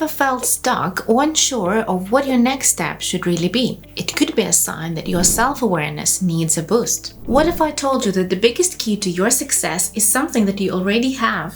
ever felt stuck or unsure of what your next step should really be? It could be a sign that your self-awareness needs a boost. What if I told you that the biggest key to your success is something that you already have?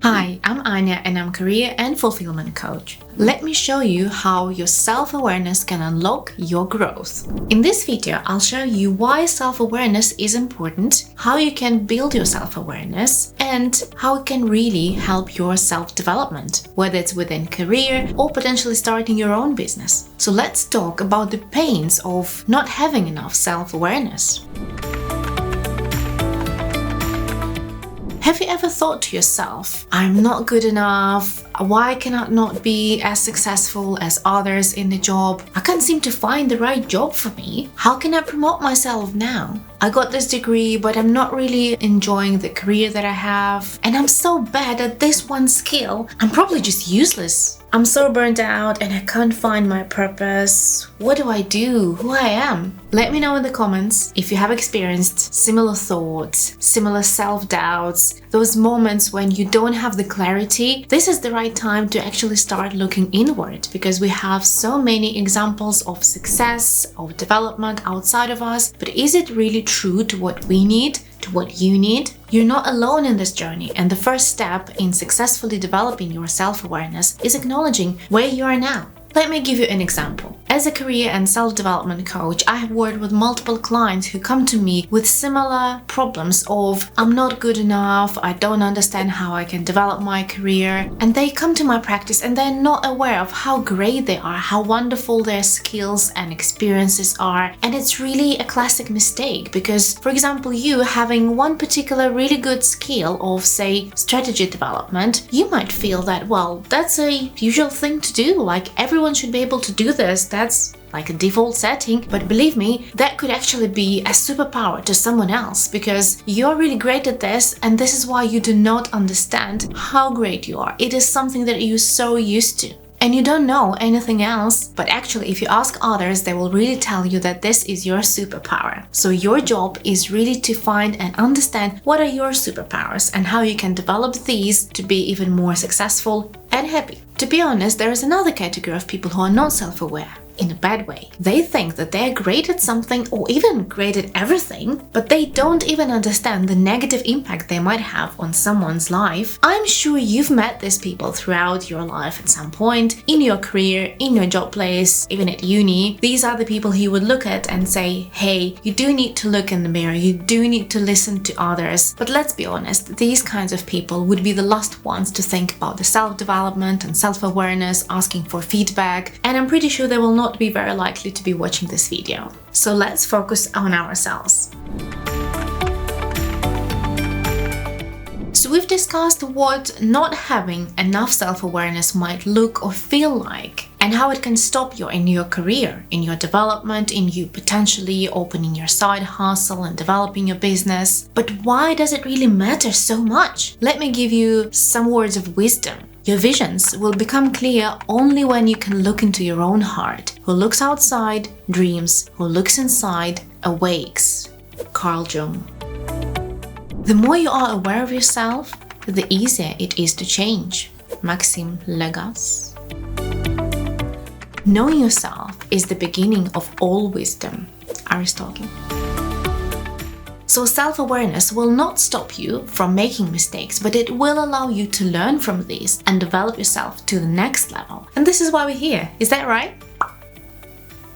Hi, I'm Ania and I'm Career and Fulfillment Coach. Let me show you how your self-awareness can unlock your growth. In this video, I'll show you why self-awareness is important, how you can build your self-awareness, and how it can really help your self-development, whether it's within career or potentially starting your own business. So let's talk about the pains of not having enough self-awareness. Have you ever thought to yourself, I'm not good enough, why can I not be as successful as others in the job? I can't seem to find the right job for me. How can I promote myself now? I got this degree, but I'm not really enjoying the career that I have. And I'm so bad at this one skill, I'm probably just useless. I'm so burnt out and I can't find my purpose. What do I do? Who I am? Let me know in the comments if you have experienced similar thoughts, similar self-doubts, those moments when you don't have the clarity. This is the right time to actually start looking inward, because we have so many examples of success, of development outside of us. But is it really true to what we need? To what you need? You're not alone in this journey, and the first step in successfully developing your self-awareness is acknowledging where you are now. Let me give you an example. As a career and self-development coach, I have worked with multiple clients who come to me with similar problems of I'm not good enough, I don't understand how I can develop my career, and they come to my practice and they're not aware of how great they are, how wonderful their skills and experiences are. And it's really a classic mistake because, for example, you having one particular really good skill of, say, strategy development, you might feel that, well, that's a usual thing to do, like everyone should be able to do this. That's like a default setting, but believe me, that could actually be a superpower to someone else because you're really great at this, and this is why you do not understand how great you are. It is something that you're so used to. And you don't know anything else, but actually if you ask others, they will really tell you that this is your superpower. So your job is really to find and understand what are your superpowers and how you can develop these to be even more successful and happy. To be honest, there is another category of people who are not self-aware. In a bad way. They think that they're great at something or even great at everything, but they don't even understand the negative impact they might have on someone's life. I'm sure you've met these people throughout your life at some point, in your career, in your job place, even at uni. These are the people who you would look at and say, hey, you do need to look in the mirror, you do need to listen to others. But let's be honest, these kinds of people would be the last ones to think about the self-development and self-awareness, asking for feedback, and I'm pretty sure they will not be very likely to be watching this video. So let's focus on ourselves. So we've discussed what not having enough self-awareness might look or feel like, and how it can stop you in your career, in your development, in you potentially opening your side hustle and developing your business. But why does it really matter so much? Let me give you some words of wisdom. Your visions will become clear only when you can look into your own heart. Who looks outside, dreams. Who looks inside, awakes. Carl Jung. The more you are aware of yourself, the easier it is to change. Maxime Legas. Knowing yourself is the beginning of all wisdom. Aristotle. So self-awareness will not stop you from making mistakes, but it will allow you to learn from these and develop yourself to the next level. And this is why we're here. Is that right?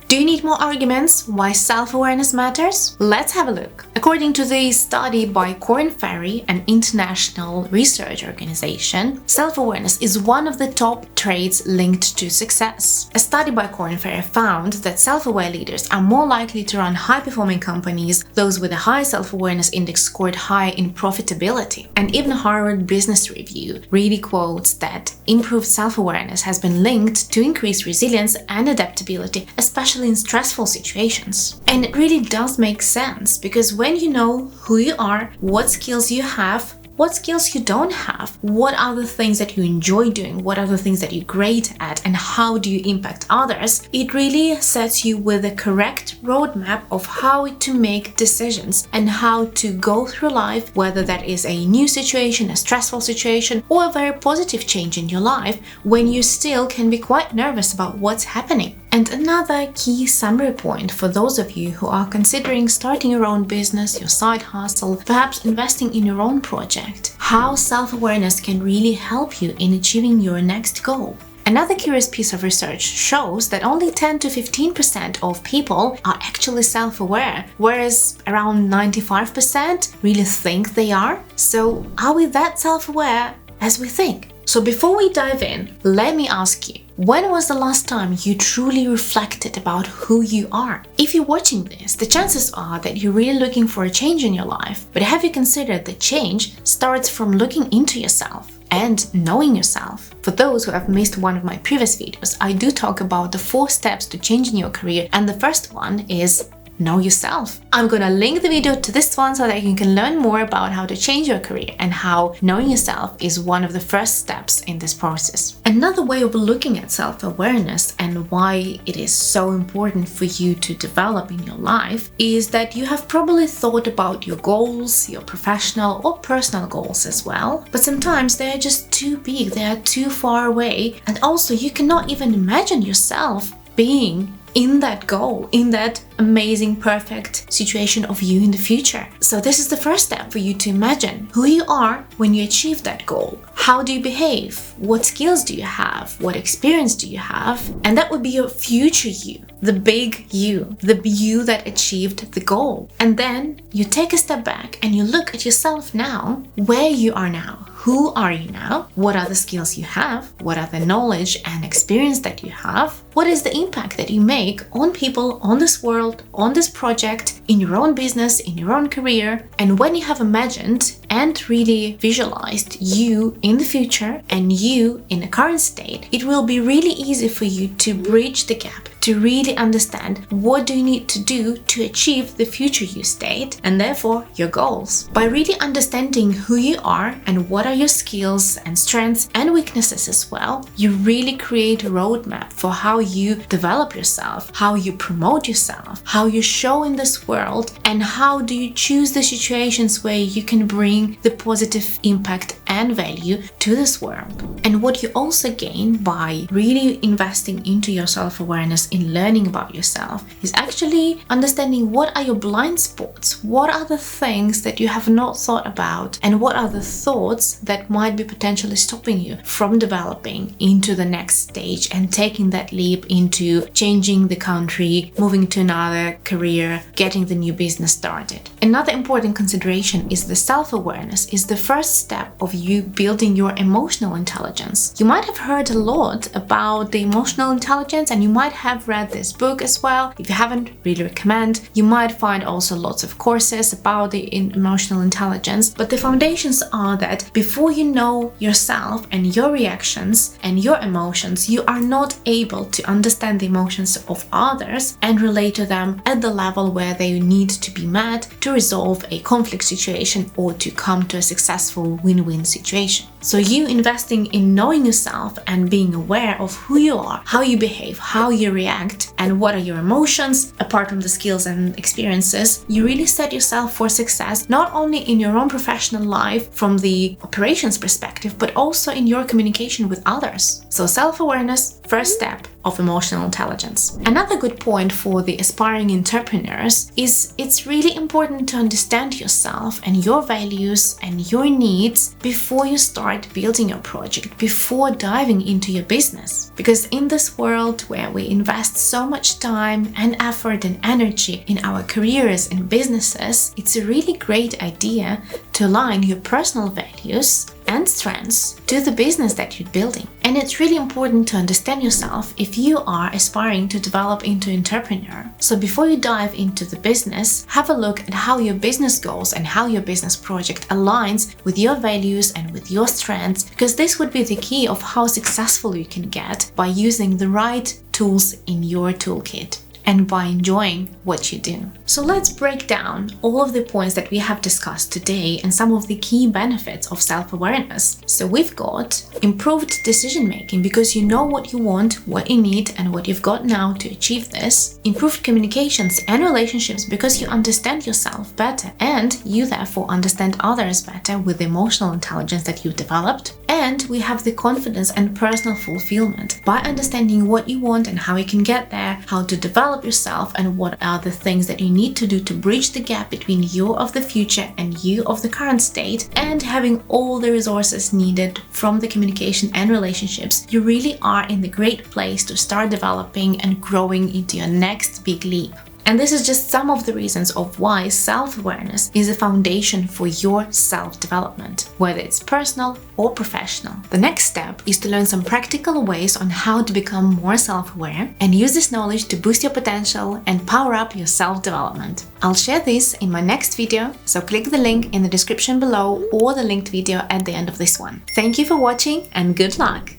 Do you need more arguments why self-awareness matters? Let's have a look. According to the study by Korn Ferry, an international research organization, self-awareness is one of the top traits linked to success. A study by Korn Ferry found that self-aware leaders are more likely to run high-performing companies. Those with a high self-awareness index scored high in profitability. And even Harvard Business Review really quotes that improved self-awareness has been linked to increased resilience and adaptability, especially in stressful situations. And it really does make sense, because when you know who you are, what skills you have, what skills you don't have, what are the things that you enjoy doing, what are the things that you're great at, and how do you impact others, it really sets you with the correct roadmap of how to make decisions and how to go through life, whether that is a new situation, a stressful situation, or a very positive change in your life when you still can be quite nervous about what's happening. And another key summary point for those of you who are considering starting your own business, your side hustle, perhaps investing in your own project, how self-awareness can really help you in achieving your next goal. Another curious piece of research shows that only 10 to 15% of people are actually self-aware, whereas around 95% really think they are. So are we that self-aware as we think? So before we dive in, let me ask you, when was the last time you truly reflected about who you are? If you're watching this, the chances are that you're really looking for a change in your life. But have you considered that change starts from looking into yourself and knowing yourself? For those who have missed one of my previous videos, I do talk about the 4 steps to changing your career, and the first one is know yourself. I'm gonna link the video to this one so that you can learn more about how to change your career and how knowing yourself is one of the first steps in this process. Another way of looking at self-awareness and why it is so important for you to develop in your life is that you have probably thought about your goals, your professional or personal goals as well, but sometimes they are just too big, they are too far away, and also you cannot even imagine yourself being in that goal, in that amazing, perfect situation of you in the future. So this is the first step for you to imagine who you are when you achieve that goal. How do you behave? What skills do you have? What experience do you have? And that would be your future you, the big you, the you that achieved the goal. And then you take a step back and you look at yourself now, where you are now. Who are you now? What are the skills you have? What are the knowledge and experience that you have? What is the impact that you make on people, on this world, on this project, in your own business, in your own career? And when you have imagined and really visualized you in the future and you in the current state, it will be really easy for you to bridge the gap, to really understand what do you need to do to achieve the future you state and therefore your goals. By really understanding who you are and what are your skills and strengths and weaknesses as well, you really create a roadmap for how you develop yourself, how you promote yourself, how you show in this world, and how do you choose the situations where you can bring the positive impact and value to this world. And what you also gain by really investing into your self-awareness in learning about yourself is actually understanding what are your blind spots, what are the things that you have not thought about, and what are the thoughts that might be potentially stopping you from developing into the next stage and taking that leap into changing the country, moving to another career, getting the new business started. Another important consideration is the self-awareness is the first step of you building your emotional intelligence. You might have heard a lot about the emotional intelligence and you might have read this book as well. If you haven't, really recommend. You might find also lots of courses about the emotional intelligence, but the foundations are that before you know yourself and your reactions and your emotions, you are not able to understand the emotions of others and relate to them at the level where they need to be met to resolve a conflict situation or to come to a successful win-win situation. So you investing in knowing yourself and being aware of who you are, how you behave, how you react, and what are your emotions, apart from the skills and experiences, you really set yourself for success, not only in your own professional life from the operations perspective, but also in your communication with others. So self-awareness, first step of emotional intelligence. Another good point for the aspiring entrepreneurs is it's really important to understand yourself and your values and your needs before you start building your project, before diving into your business. Because in this world where we invest so much time and effort and energy in our careers and businesses, it's a really great idea to align your personal values and strengths to the business that you're building. And it's really important to understand yourself if you are aspiring to develop into entrepreneur. So before you dive into the business, have a look at how your business goals and how your business project aligns with your values and with your strengths, because this would be the key of how successful you can get by using the right tools in your toolkit. and by enjoying what you do. So let's break down all of the points that we have discussed today and some of the key benefits of self-awareness. So we've got improved decision making because you know what you want, what you need, and what you've got now to achieve this. Improved communications and relationships because you understand yourself better and you therefore understand others better with the emotional intelligence that you've developed. And we have the confidence and personal fulfillment by understanding what you want and how you can get there, how to develop yourself, and what are the things that you need to do to bridge the gap between you of the future and you of the current state, and having all the resources needed from the communication and relationships. You really are in the great place to start developing and growing into your next big leap. And this is just some of the reasons of why self-awareness is a foundation for your self-development, whether it's personal or professional. The next step is to learn some practical ways on how to become more self-aware and use this knowledge to boost your potential and power up your self-development. I'll share this in my next video, so click the link in the description below or the linked video at the end of this one. Thank you for watching and good luck!